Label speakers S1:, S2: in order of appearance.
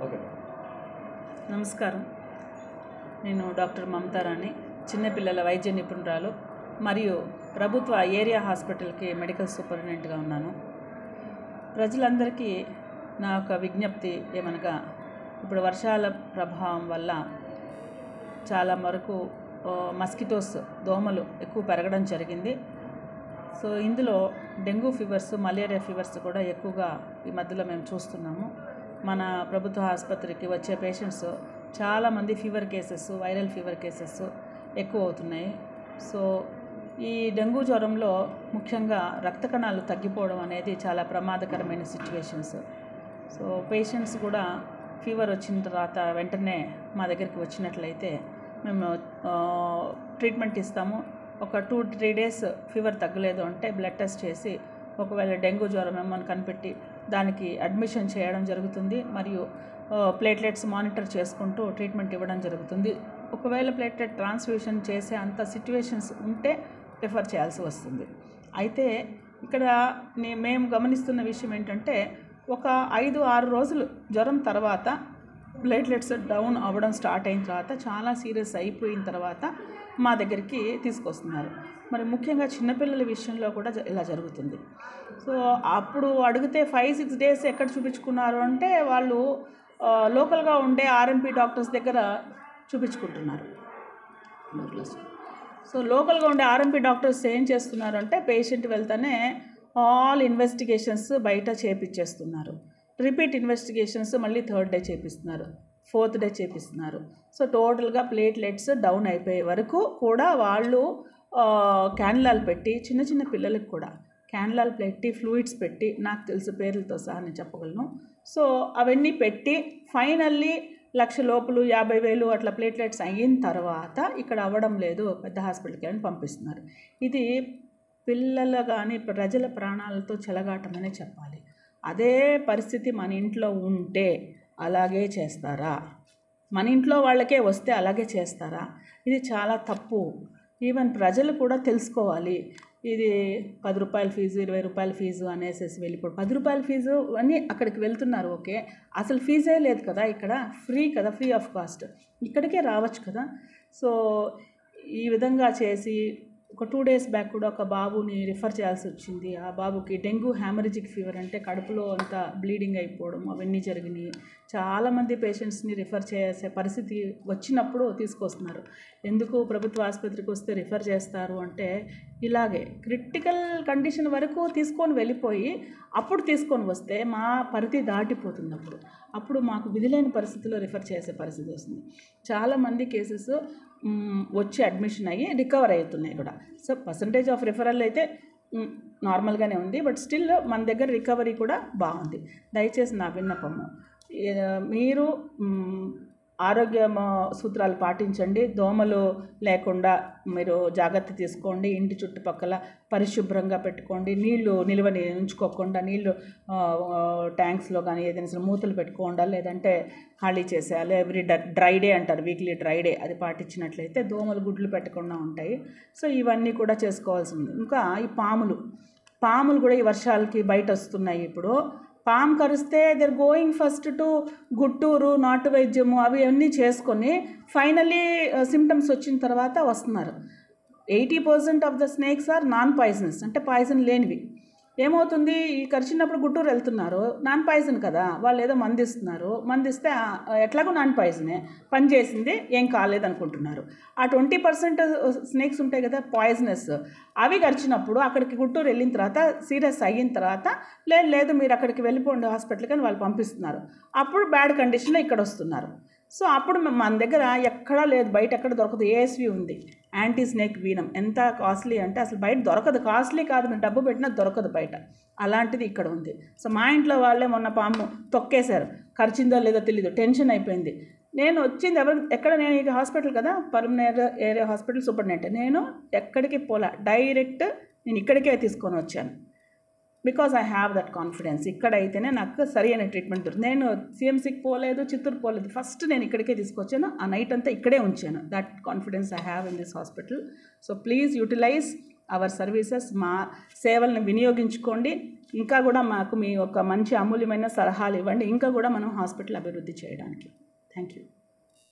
S1: Okay.
S2: నమస్కారం. నేను doctor Mamatarani, చిన్నపిల్లల వైద్య నిపుణురాలు మరియు ప్రభుత్వ ఏరియా హాస్పిటల్కి మెడికల్ సూపరింటెండెంట్గా ఉన్నాను. ప్రజలందరికీ నా యొక్క విజ్ఞప్తి ఏమనగా, ఇప్పుడు వర్షాల ప్రభావం వల్ల చాలా వరకు మస్కిటోస్ దోమలు ఎక్కువ పెరగడం జరిగింది. సో ఇందులో డెంగ్యూ ఫీవర్స్, మలేరియా ఫీవర్స్ కూడా ఎక్కువగా ఈ మధ్యలో మేము చూస్తున్నాము. మన ప్రభుత్వ ఆసుపత్రికి వచ్చే పేషెంట్స్ చాలామంది fever cases, viral fever cases ఎక్కువ అవుతున్నాయి. సో ఈ డెంగ్యూ జ్వరంలో ముఖ్యంగా రక్త కణాలు తగ్గిపోవడం అనేది చాలా ప్రమాదకరమైన సిచ్యువేషన్స్. సో పేషెంట్స్ కూడా ఫీవర్ వచ్చిన తర్వాత వెంటనే మా దగ్గరికి వచ్చినట్లయితే మేము ట్రీట్మెంట్ ఇస్తాము. ఒక 2-3 డేస్ ఫీవర్ తగ్గలేదు అంటే బ్లడ్ టెస్ట్ చేసి ఒకవేళ డెంగ్యూ జ్వరం ఏమని కనిపెట్టి దానికి అడ్మిషన్ చేయడం జరుగుతుంది. మరియు ప్లేట్లెట్స్ మానిటర్ చేసుకుంటూ ట్రీట్మెంట్ ఇవ్వడం జరుగుతుంది. ఒకవేళ ప్లేట్లెట్ ట్రాన్స్ఫ్యూషన్ చేసే అంత సిచ్యువేషన్స్ ఉంటే రిఫర్ చేయాల్సి వస్తుంది. అయితే ఇక్కడ మేము గమనిస్తున్న విషయం ఏంటంటే, ఒక 5-6 రోజులు జ్వరం తర్వాత ప్లేట్లెట్స్ డౌన్ అవ్వడం స్టార్ట్ అయిన తర్వాత, చాలా సీరియస్ అయిపోయిన తర్వాత మా దగ్గరికి తీసుకొస్తున్నారు. మరి ముఖ్యంగా చిన్నపిల్లల విషయంలో కూడా ఇలా జరుగుతుంది. సో అప్పుడు అడిగితే 5-6 డేస్ ఎక్కడ చూపించుకున్నారు అంటే వాళ్ళు లోకల్గా ఉండే ఆర్ఎంపీ డాక్టర్స్ దగ్గర చూపించుకుంటున్నారు. సో లోకల్గా ఉండే ఆర్ఎంపీ డాక్టర్స్ ఏం చేస్తున్నారు అంటే, పేషెంట్ వెళ్తేనే ఆల్ ఇన్వెస్టిగేషన్స్ బయట చేపిచ్చేస్తున్నారు. రిపీట్ ఇన్వెస్టిగేషన్స్ మళ్ళీ 3rd డే చేపిస్తున్నారు, 4th డే చేపిస్తున్నారు. సో టోటల్గా ప్లేట్లెట్స్ డౌన్ అయిపోయే వరకు కూడా వాళ్ళు క్యాన్లాలు పెట్టి, చిన్న చిన్న పిల్లలకు కూడా క్యాన్లాలు పెట్టి, ఫ్లూయిడ్స్ పెట్టి, నాకు తెలిసి పేర్లతో సహా నేను చెప్పగలను. సో అవన్నీ పెట్టి ఫైనల్లీ 1,00,000 లోపల 50,000 అట్లా ప్లేట్లెట్స్ అయిన తర్వాత ఇక్కడ అవ్వడం లేదు, పెద్ద హాస్పిటల్కి అని పంపిస్తున్నారు. ఇది పిల్లలు కానీ ప్రజల ప్రాణాలతో చెలగాటమనే చెప్పాలి. అదే పరిస్థితి మన ఇంట్లో ఉంటే అలాగే చేస్తారా? మన ఇంట్లో వాళ్ళకే వస్తే అలాగే చేస్తారా? ఇది చాలా తప్పు. ఈవెన్ ప్రజలు కూడా తెలుసుకోవాలి. ఇది 10 రూపాయల ఫీజు, 20 రూపాయల ఫీజు అనేసి వెళ్ళిపోయి 10 రూపాయల ఫీజు అని అక్కడికి వెళ్తున్నారు. ఓకే, అసలు ఫీజే లేదు కదా, ఇక్కడ ఫ్రీ కదా, ఫ్రీ ఆఫ్ కాస్ట్, ఇక్కడికే రావచ్చు కదా. సో ఈ విధంగా చేసి ఒక 2 డేస్ బ్యాక్ కూడా ఒక బాబుని రిఫర్ చేయాల్సి వచ్చింది. ఆ బాబుకి డెంగ్యూ హ్యామరేజిక్ ఫీవర్ అంటే కడుపులో అంతా బ్లీడింగ్ అయిపోవడం అవన్నీ జరిగినాయి. చాలామంది పేషెంట్స్ని రిఫర్ చేసే పరిస్థితి వచ్చినప్పుడు తీసుకొస్తున్నారు. ఎందుకు ప్రభుత్వ ఆసుపత్రికి వస్తే రిఫర్ చేస్తారు అంటే, ఇలాగే క్రిటికల్ కండిషన్ వరకు తీసుకొని వెళ్ళిపోయి అప్పుడు తీసుకొని వస్తే మా పరిధి దాటిపోతుంది. అప్పుడు మాకు విధిలేని పరిస్థితుల్లో రిఫర్ చేసే పరిస్థితి వస్తుంది. చాలామంది కేసెస్ వచ్చి అడ్మిషన్ అయ్యి రికవర్ అవుతున్నాయి కూడా. సో పర్సంటేజ్ ఆఫ్ రిఫరల్ అయితే నార్మల్గానే ఉంది, బట్ స్టిల్ మన దగ్గర రికవరీ కూడా బాగుంది. దయచేసి నా విన్నపము, మీరు ఆరోగ్య సూత్రాలు పాటించండి. దోమలు లేకుండా మీరు జాగ్రత్త తీసుకోండి. ఇంటి చుట్టుపక్కల పరిశుభ్రంగా పెట్టుకోండి. నీళ్లు నిల్వని ఉంచుకోకుండా నీళ్లు ట్యాంక్స్లో కానీ ఏదైనా మూతలు పెట్టుకోండి, లేదంటే ఖాళీ చేసేయాలి. ఎవ్రీ డ్రై డే అంటారు, వీక్లీ డ్రై డే, అది పాటించినట్లయితే దోమలు గుడ్లు పెట్టకుండా ఉంటాయి. సో ఇవన్నీ కూడా చేసుకోవాల్సి ఉంది. ఇంకా ఈ పాములు కూడా ఈ వర్షాలకి బయట వస్తున్నాయి. ఇప్పుడు పాము కరిస్తే దర్ గోయింగ్ ఫస్ట్ టు గుట్టూరు, నాటు వైద్యము అవి అన్నీ చేసుకొని ఫైనలీ సిమ్టమ్స్ వచ్చిన తర్వాత వస్తున్నారు. 80% of the snakes are non poisonous, అంటే పాయిజన్ లేనివి. ఏమవుతుంది, ఈ కరిచినప్పుడు గుట్టూరు వెళ్తున్నారు, నాన్ పాయిజన్ కదా, వాళ్ళు ఏదో మందిస్తున్నారు, మందిస్తే ఎట్లాగో నాన్ పాయిజనే పనిచేసింది, ఏం కాలేదనుకుంటున్నారు. ఆ 20% స్నేక్స్ ఉంటాయి కదా పాయిజనస్, అవి కరిచినప్పుడు అక్కడికి గుట్టూరు వెళ్ళిన తర్వాత సీరియస్ అయిన తర్వాత లేదు మీరు అక్కడికి వెళ్ళిపోండి హాస్పిటల్కి అని వాళ్ళు పంపిస్తున్నారు. అప్పుడు బ్యాడ్ కండిషన్లో ఇక్కడ వస్తున్నారు. సో అప్పుడు మన దగ్గర ఎక్కడా లేదు, బయట ఎక్కడ దొరకదు. ఏఎస్వి ఉంది, యాంటీ స్నేక్ వీనం, ఎంత కాస్ట్లీ అంటే అసలు బయట దొరకదు. కాస్ట్లీ కాదు, మీరు డబ్బు పెట్టినా దొరకదు బయట, అలాంటిది ఇక్కడ ఉంది. సో మా ఇంట్లో వాళ్ళే మొన్న పాము తొక్కేశారు, కరిచిందో లేదో తెలీదు, టెన్షన్ అయిపోయింది. నేను వచ్చింది ఎక్కడ, నేను ఈ హాస్పిటల్ కదా, పల్మనరీ ఏరియా హాస్పిటల్ సూపరింటెండెంట్, నేను ఎక్కడికి పోలా, డైరెక్ట్ నేను ఇక్కడికే తీసుకొని వచ్చాను. Because I have that confidence. ఇక్కడైతేనే నాకు సరి అయిన ట్రీట్మెంట్ దొరుకుతుంది. నేను సిఎంసికి పోలేదు, చిత్తూరు పోలేదు, ఫస్ట్ నేను ఇక్కడికే తీసుకొచ్చాను. ఆ నైట్ అంతా ఇక్కడే ఉంచాను. That confidence I have in this hospital. So please utilize our services, మా సేవలను వినియోగించుకోండి. ఇంకా కూడా మాకు మీ యొక్క మంచి అమూల్యమైన సలహాలు ఇవ్వండి, ఇంకా కూడా మనం హాస్పిటల్ అభివృద్ధి చేయడానికి. Thank you.